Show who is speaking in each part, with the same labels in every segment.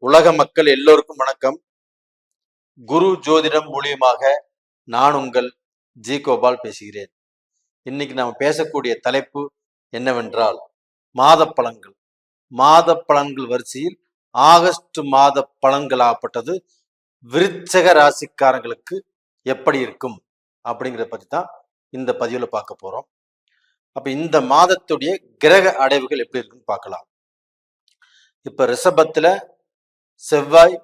Speaker 1: உலக மக்கள் எல்லோருக்கும் வணக்கம். குரு ஜோதிடம் மூலியமாக நான் உங்கள் ஜி கோபால் பேசுகிறேன். இன்னைக்கு நாம் பேசக்கூடிய தலைப்பு என்னவென்றால் மாத பலன்கள். மாத பலன்கள் வரிசையில் ஆகஸ்ட் மாத பலன்களாகப்பட்டது விருச்சக ராசிக்காரங்களுக்கு எப்படி இருக்கும் அப்படிங்கிறத பற்றி தான் இந்த பதிவில் பார்க்க போறோம். அப்ப இந்த மாதத்துடைய கிரக அடைவுகள் எப்படி இருக்குன்னு பார்க்கலாம். இப்ப ரிஷபத்துல செவ்வாய்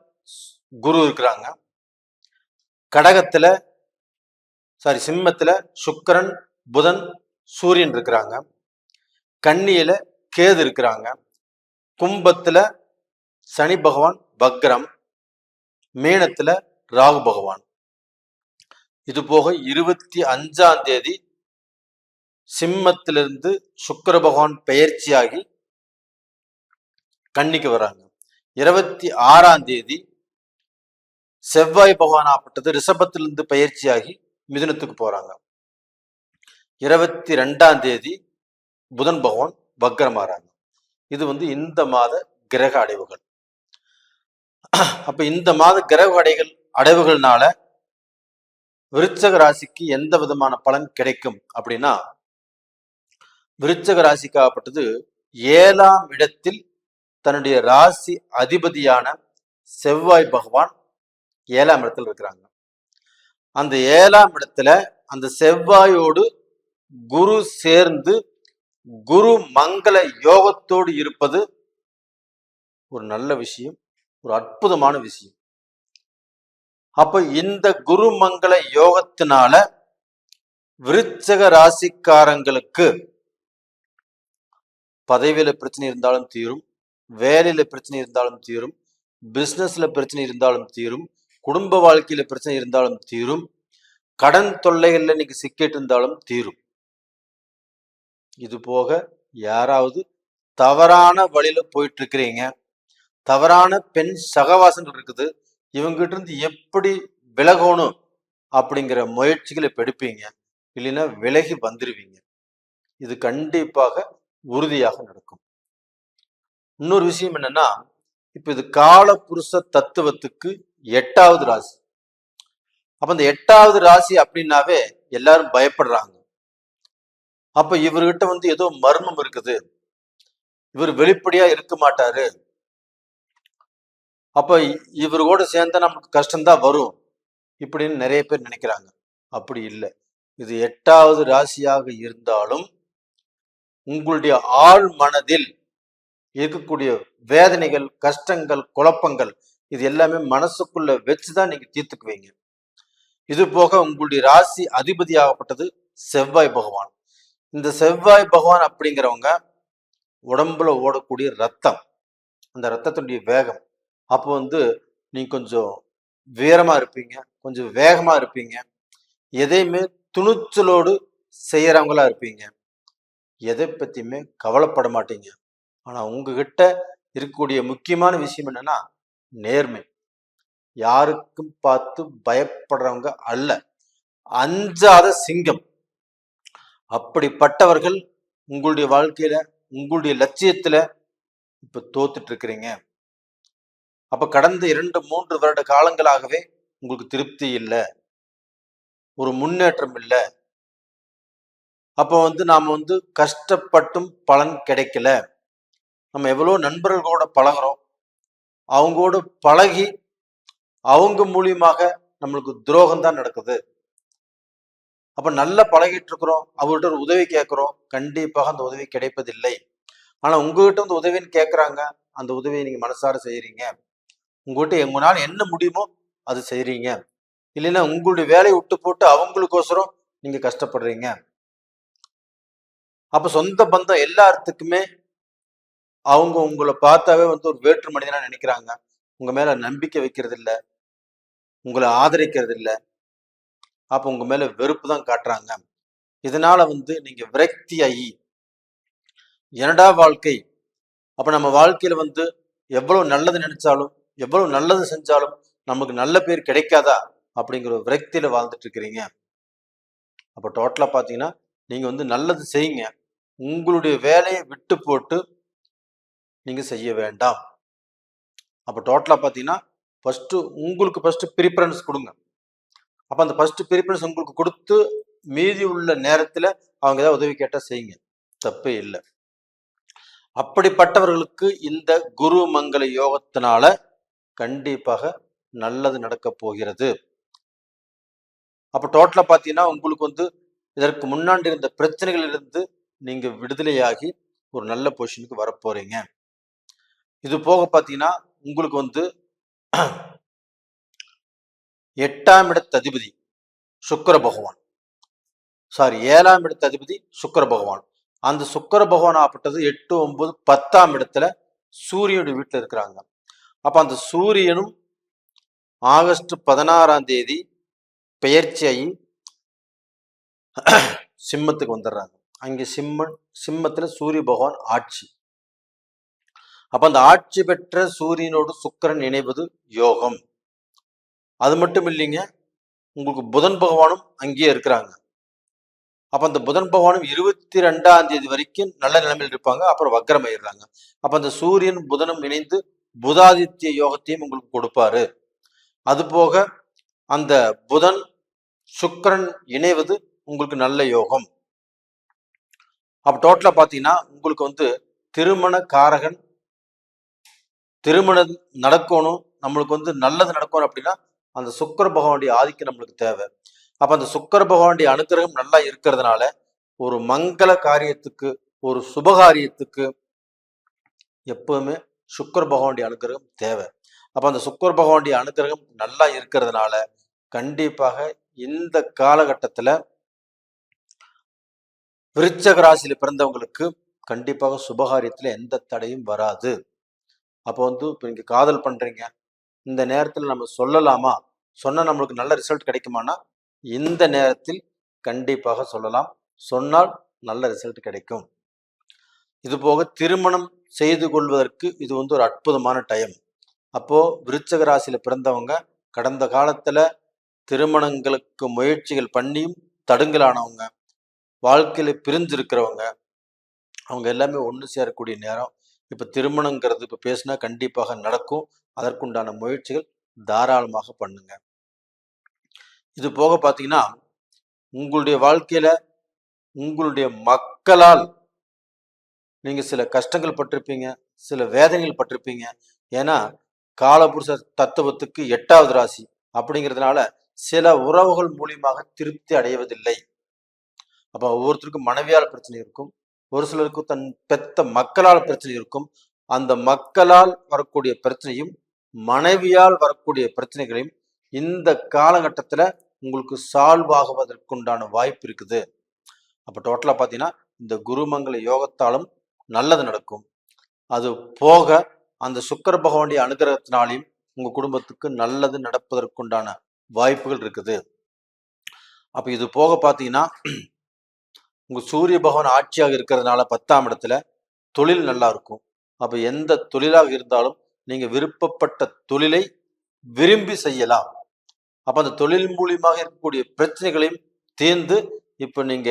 Speaker 1: குரு இருக்கிறாங்க. கடகத்துல சிம்மத்துல சுக்கிரன் புதன் சூரியன் இருக்கிறாங்க. கன்னியில கேது இருக்கிறாங்க. கும்பத்துல சனி பகவான் வக்ரம். மீனத்துல ராகு பகவான். இது போக 25ஆம் தேதி சிம்மத்திலிருந்து சுக்கிர பகவான் பெயர்ச்சியாகி கன்னிக்கு வராங்க. 26ஆம் தேதி செவ்வாய் பகவான் ஆப்பட்டது ரிஷபத்திலிருந்து பயிற்சியாகி மிதுனத்துக்கு போறாங்க. 22ஆம் தேதி புதன் பகவான் வக்ரமாறாங்க. இது இந்த மாத கிரக அடைவுகள். அப்ப இந்த மாத கிரக அடைவுகள்னால விருச்சக ராசிக்கு எந்த விதமான பலன் கிடைக்கும் அப்படின்னா, விருச்சக ராசிக்கு ஆப்பட்டது 7ஆம் இடத்தில் தன்னுடைய ராசி அதிபதியான செவ்வாய் பகவான் 7ஆம் இடத்துல இருக்கிறாங்க. அந்த 7ஆம் இடத்துல அந்த செவ்வாயோடு குரு சேர்ந்து குரு மங்கள யோகத்தோடு இருப்பது ஒரு நல்ல விஷயம், ஒரு அற்புதமான விஷயம். அப்ப இந்த குரு மங்கள யோகத்தினால விருச்சக ராசிக்காரங்களுக்கு பதவியில பிரச்சனை இருந்தாலும் தீரும், வேலையில பிரச்சனை இருந்தாலும் தீரும், பிசினஸ்ல பிரச்சனை இருந்தாலும் தீரும், குடும்ப வாழ்க்கையில பிரச்சனை இருந்தாலும் தீரும், கடன் தொல்லைகள்ல நீங்க சிக்கிட்டு இருந்தாலும் தீரும். இது போக யாராவது தவறான வழியில போயிட்டு இருக்கிறீங்க, தவறான பெண் சகவாசங்கள் இருக்குது, இவங்கிட்ட இருந்து எப்படி விலகணும் அப்படிங்கிற முயற்சிகளை எடுப்பீங்க, இல்லைன்னா விலகி வந்துருவீங்க. இது கண்டிப்பாக உறுதியாக நடக்கும். இன்னொரு விஷயம் என்னன்னா, இப்ப இது கால புருஷ தத்துவத்துக்கு 8வது ராசி. அப்ப இந்த 8வது ராசி அப்படின்னாவே எல்லாரும் பயப்படுறாங்க. அப்ப இவர்கிட்ட ஏதோ மர்மம் இருக்குது, இவர் வெளிப்படையா இருக்க மாட்டாரு, அப்ப இவரோட சேர்ந்தா நமக்கு கஷ்டம்தான் வரும் இப்படின்னு நிறைய பேர் நினைக்கிறாங்க. அப்படி இல்லை. இது 8வது ராசியாக இருந்தாலும் உங்களுடைய ஆழ் மனதில் இருக்கக்கூடிய வேதனைகள், கஷ்டங்கள், குழப்பங்கள் இது எல்லாமே மனசுக்குள்ள வச்சுதான் நீங்க தீர்த்துக்குவீங்க. இது போக உங்களுடைய ராசி அதிபதியாகப்பட்டது செவ்வாய் பகவான். இந்த செவ்வாய் பகவான் அப்படிங்கிறவங்க உடம்புல ஓடக்கூடிய ரத்தம், அந்த ரத்தத்தினுடைய வேகம். அப்போ நீங்க கொஞ்சம் வீரமா இருப்பீங்க, கொஞ்சம் வேகமா இருப்பீங்க, எதையுமே துணிச்சலோடு செய்யறவங்களா இருப்பீங்க, எதை பத்தியுமே கவலைப்பட மாட்டீங்க. ஆனா உங்ககிட்ட இருக்கக்கூடிய முக்கியமான விஷயம் என்னன்னா நேர்மை. யாருக்கும் பார்த்து பயப்படுறவங்க அல்ல, அஞ்சாத சிங்கம். அப்படிப்பட்டவர்கள் உங்களுடைய வாழ்க்கையில, உங்களுடைய லட்சியத்துல இப்ப தோத்துட்டு இருக்கிறீங்க. அப்ப கடந்த 2-3 வருட காலங்களாகவே உங்களுக்கு திருப்தி இல்லை, ஒரு முன்னேற்றம் இல்லை. அப்போ நாம கஷ்டப்பட்டும் பலன் கிடைக்கல. நம்ம எவ்வளோ நண்பர்களோட பழகிறோம், அவங்களோட பழகி அவங்க மூலியமாக நம்மளுக்கு துரோகம் தான் நடக்குது. அப்ப நல்லா பழகிட்டு இருக்கிறோம், அவர்கிட்ட ஒரு உதவி கேட்கிறோம், கண்டிப்பாக அந்த உதவி கிடைப்பதில்லை. ஆனா உங்ககிட்ட உதவின்னு கேட்கறாங்க, அந்த உதவியை நீங்க மனசார செய்யறீங்க, உங்ககிட்ட உங்களால என்ன முடியுமோ அது செய்யறீங்க, இல்லைன்னா உங்களுடைய வேலையை விட்டு போட்டு அவங்களுக்கோசரம் நீங்க கஷ்டப்படுறீங்க. அப்ப சொந்த பந்தம் எல்லாத்துக்குமே அவங்க உங்களை பார்த்தாவே ஒரு வேற்று மனிதனா நினைக்கிறாங்க, உங்க மேல நம்பிக்கை வைக்கிறது இல்லை, உங்களை ஆதரிக்கிறது இல்லை. அப்ப உங்க மேல வெறுப்பு தான் காட்டுறாங்க. இதனால நீங்க விரக்தியாகி என்னடா வாழ்க்கை, அப்ப நம்ம வாழ்க்கையில எவ்வளவு நல்லது நினைச்சாலும், எவ்வளவு நல்லது செஞ்சாலும் நமக்கு நல்ல பேர் கிடைக்காதா அப்படிங்கிற ஒரு விரக்தியில வாழ்ந்துட்டு இருக்கிறீங்க. அப்ப டோட்டலா பாத்தீங்கன்னா நீங்க நல்லது செய்யுங்க, உங்களுடைய வேலையை விட்டு போட்டு நீங்க செய்ய வேண்டாம். அப்போ டோட்டலாக பார்த்தீங்கன்னா உங்களுக்கு ஃபர்ஸ்ட் ப்ரிஃபரன்ஸ் கொடுங்க. அப்போ அந்த ஃபர்ஸ்ட் ப்ரிஃபரன்ஸ் உங்களுக்கு கொடுத்து மீதி உள்ள நேரத்தில் அவங்க ஏதாவது உதவி கேட்டால் செய்யுங்க, தப்பே இல்லை. அப்படிப்பட்டவர்களுக்கு இந்த குரு மங்கள யோகத்தினால கண்டிப்பாக நல்லது நடக்க போகிறது. அப்போ டோட்டலா பார்த்தீங்கன்னா உங்களுக்கு இதற்கு முன்னாடி இருந்த பிரச்சனைகளிலிருந்து நீங்க விடுதலையாகி ஒரு நல்ல பொசிஷனுக்கு வரப்போறீங்க. இது போக பார்த்தீங்கன்னா உங்களுக்கு 8ஆம் இடத்து அதிபதி சுக்கிர பகவான், 7ஆம் இடத்து அதிபதி சுக்கிர பகவான். அந்த சுக்கிர பகவான் ஆப்பட்டது 8, 9, 10ஆம் இடத்துல சூரியனுடைய வீட்டில் இருக்கிறாங்க. அப்ப அந்த சூரியனும் ஆகஸ்ட் 16ஆம் தேதி பெயர்ச்சியாகி சிம்மத்துக்கு வந்துடுறாங்க. அங்கே சிம்மத்துல சூரிய பகவான் ஆட்சி. அப்ப அந்த ஆட்சி பெற்ற சூரியனோடு சுக்கிரன் இணைவது யோகம். அது மட்டும் இல்லைங்க, உங்களுக்கு புதன் பகவானும் அங்கேயே இருக்கிறாங்க. அப்ப அந்த புதன் பகவானும் 22ஆம் தேதி வரைக்கும் நல்ல நிலைமையில் இருப்பாங்க, அப்புறம் வக்ரம் ஆயிடுறாங்க. அப்ப அந்த சூரியன் புதனும் இணைந்து புதாதித்ய யோகத்தையும் உங்களுக்கு கொடுப்பாரு. அது போக அந்த புதன் சுக்கிரன் இணைவது உங்களுக்கு நல்ல யோகம். அப்ப டோட்டலா பாத்தீங்கன்னா உங்களுக்கு திருமண காரகன், திருமணம் நடக்கணும், நம்மளுக்கு நல்லது நடக்கணும் அப்படின்னா அந்த சுக்கிர பகவானுடைய ஆதிக்கம் நம்மளுக்கு தேவை. அப்ப அந்த சுக்கிர பகவானுடைய அனுகிரகம் நல்லா இருக்கிறதுனால ஒரு மங்கள காரியத்துக்கு, ஒரு சுபகாரியத்துக்கு எப்பவுமே சுக்கிர பகவானுடைய அனுகிரகம் தேவை. அப்ப அந்த சுக்கிர பகவானுடைய அனுகிரகம் நல்லா இருக்கிறதுனால கண்டிப்பாக இந்த காலகட்டத்துல விருச்சக ராசியில பிறந்தவங்களுக்கு கண்டிப்பாக சுபகாரியத்துல எந்த தடையும் வராது. அப்போ இப்போ நீங்க காதல் பண்றீங்க, இந்த நேரத்தில் நம்ம சொல்லலாமா, சொன்னா நம்மளுக்கு நல்ல ரிசல்ட் கிடைக்குமானா இந்த நேரத்தில் கண்டிப்பாக சொல்லலாம், சொன்னால் நல்ல ரிசல்ட் கிடைக்கும். இது போக திருமணம் செய்து கொள்வதற்கு இது ஒரு அற்புதமான டைம். அப்போ விருச்சக ராசியில பிறந்தவங்க கடந்த காலத்துல திருமணங்களுக்கு முயற்சிகள் பண்ணியும் தடுங்கலானவங்க, வாழ்க்கையில பிரிஞ்சிருக்கிறவங்க, அவங்க எல்லாமே ஒன்று சேரக்கூடிய நேரம். இப்ப திருமணங்கிறது இப்ப பேசினா கண்டிப்பாக நடக்கும். அதற்குண்டான முயற்சிகள் தாராளமாக பண்ணுங்க. இது போக பார்த்தீங்கன்னா உங்களுடைய வாழ்க்கையில உங்களுடைய மக்களால் நீங்க சில கஷ்டங்கள் பட்டிருப்பீங்க, சில வேதனைகள் பட்டிருப்பீங்க. ஏன்னா காலபுருஷ தத்துவத்துக்கு 8வது ராசி அப்படிங்கிறதுனால சில உறவுகள் மூலியமாக திருப்தி அடைவதில்லை. அப்ப ஒவ்வொருத்தருக்கும் மனைவியால் பிரச்சனை இருக்கும், ஒரு சிலருக்கு தன் பெத்த மக்களால் பிரச்சனை இருக்கும். அந்த மக்களால் வரக்கூடிய பிரச்சனையும் மனைவியால் வரக்கூடிய பிரச்சனைகளையும் இந்த காலகட்டத்துல உங்களுக்கு சால்வ் ஆகுவதற்குண்டான வாய்ப்பு இருக்குது. அப்ப டோட்டலா பாத்தீங்கன்னா இந்த குருமங்கள யோகத்தாலும் நல்லது நடக்கும். அது போக அந்த சுக்கிர பகவானுடைய அனுகிரகத்தினாலையும் உங்க குடும்பத்துக்கு நல்லது நடப்பதற்குண்டான வாய்ப்புகள் இருக்குது. அப்ப இது போக பாத்தீங்கன்னா உங்க சூரிய பகவான் ஆட்சியாக இருக்கிறதுனால 10ஆம் இடத்துல தொழில் நல்லா இருக்கும். அப்ப எந்த தொழிலாக இருந்தாலும் நீங்க விருப்பப்பட்ட தொழிலை விரும்பி செய்யலாம். அப்ப அந்த தொழில் மூலியமாக இருக்கக்கூடிய பிரச்சனைகளையும் தீர்ந்து இப்ப நீங்க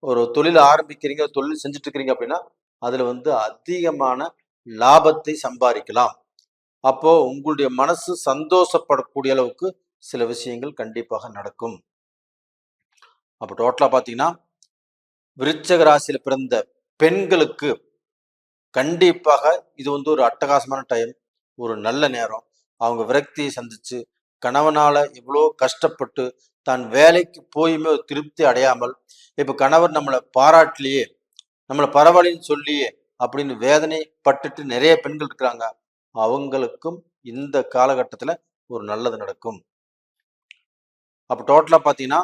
Speaker 1: ஒரு தொழில் ஆரம்பிக்கிறீங்க, தொழில் செஞ்சுட்டு இருக்கிறீங்க அப்படின்னா அதுல அதிகமான லாபத்தை சம்பாதிக்கலாம். அப்போ உங்களுடைய மனசு சந்தோஷப்படக்கூடிய அளவுக்கு சில விஷயங்கள் கண்டிப்பாக நடக்கும். அப்ப டோட்டலா பாத்தீங்கன்னா விருச்சக ராசியில பிறந்த பெண்களுக்கு கண்டிப்பாக இது ஒரு அட்டகாசமான டைம், ஒரு நல்ல நேரம். அவங்க விரக்தியை சந்திச்சு கணவனால இவ்வளோ கஷ்டப்பட்டு தான் வேலைக்கு போயுமே ஒரு திருப்தி அடையாமல் இப்ப கணவர் நம்மளை பாராட்டலையே, நம்மளை பரவாயில்லைன்னு சொல்லியே அப்படின்னு வேதனை பட்டுட்டு நிறைய பெண்கள் இருக்கிறாங்க. அவங்களுக்கும் இந்த காலகட்டத்துல ஒரு நல்லது நடக்கும். அப்ப டோட்டலா பாத்தீங்கன்னா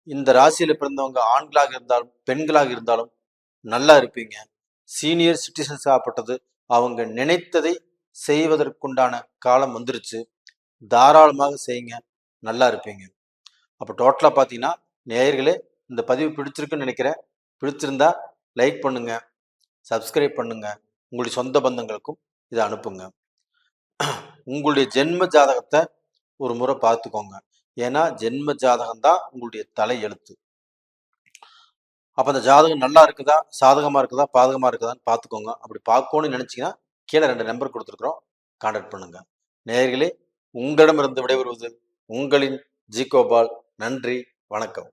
Speaker 1: இந்த ராசியில பிறந்தவங்க ஆண்களாக இருந்தாலும் பெண்களாக இருந்தாலும் நல்லா இருப்பீங்க. சீனியர் சிட்டிசன்ஸ் ஆகப்பட்டது அவங்க நினைத்ததை செய்வதற்குண்டான காலம் வந்துருச்சு. தாராளமாக செய்யுங்க, நல்லா இருப்பீங்க. அப்போ டோட்டலா பார்த்தீங்கன்னா நேயர்களே, இந்த பதிவு பிடிச்சிருக்குன்னு நினைக்கிறேன். பிடிச்சிருந்தா லைக் பண்ணுங்க, சப்ஸ்கிரைப் பண்ணுங்க, உங்களுடைய சொந்த பந்தங்களுக்கும் இதை அனுப்புங்க. உங்களுடைய ஜென்ம ஜாதகத்தை ஒரு முறை பார்த்துக்கோங்க. ஏன்னா ஜென்ம ஜாதகம் தான் உங்களுடைய தலை எழுத்து. அப்போ அந்த ஜாதகம் நல்லா இருக்குதா, சாதகமா இருக்குதா, பாதகமா இருக்குதான்னு பார்த்துக்கோங்க. அப்படி பார்க்கணும்னு நினைச்சீங்கன்னா கீழே 2 நம்பர் கொடுத்துருக்குறோம், கான்டாக்ட் பண்ணுங்க. நேயர்களே, உங்களிடமிருந்து விடைபெறுவது உங்களின் ஜி கோபால். நன்றி, வணக்கம்.